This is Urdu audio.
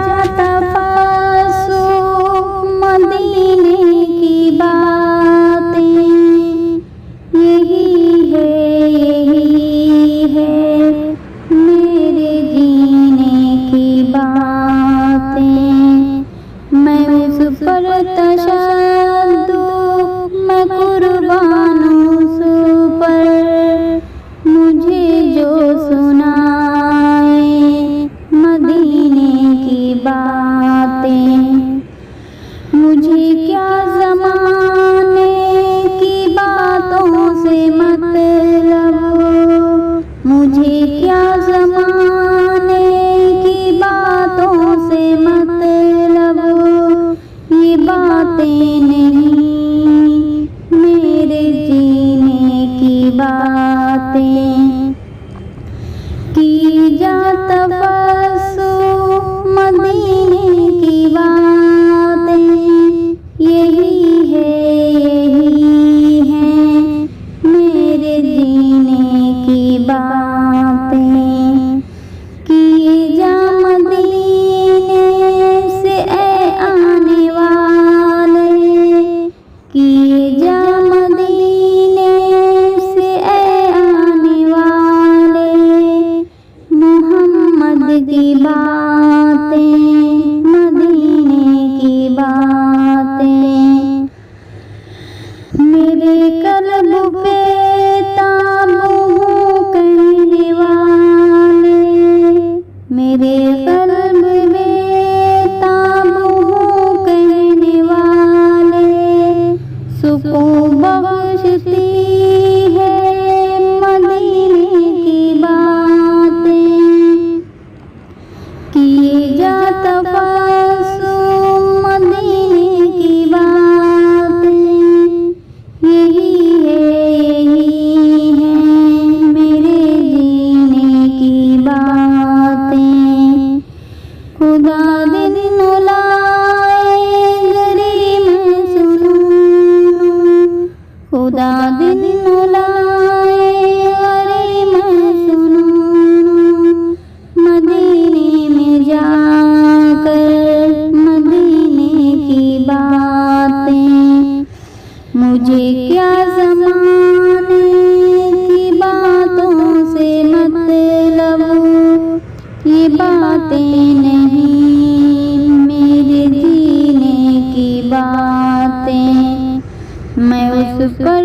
جاتا پاسو مدینے کی باتیں، یہی ہے میرے جینے کی باتیں، میں اس پر تشدد میں قربان اس پر، مجھے جو سنائے مدینے کی باتیں، مجھے کیا زمانے کی باتوں سے مطلب، مجھے کیا زمانے کی باتوں سے مطلب، یہ باتیں نہیں میرے جینے کی باتیں، کی جا تفسو مدینے کی باتیں، یہی ہیں میرے جینے کی باتیں، کی جا مدینے سے اے آنے والے، کی جا مدینے سے اے آنے والے، محمد کی باتیں مدینے کی باتیں، میرے قلب پہ تابو کہنے والے، میرے قلب میں تابو کہنے والے، سکون بخشتی ہے مدینے کی باتیں، کیے جا تفسم مدینے کی باتیں، یہی ہیں میرے جینے کی باتیں، خدا دن لائے گری میں سنوں، خدا دن لائے گری میں سنوں، مدینے میں جا کر مدینے کی باتیں، مجھے کیا زمانے کی باتوں سے مطلب، یہ باتیں نہیں میرے جینے کی باتیں، میں اس پر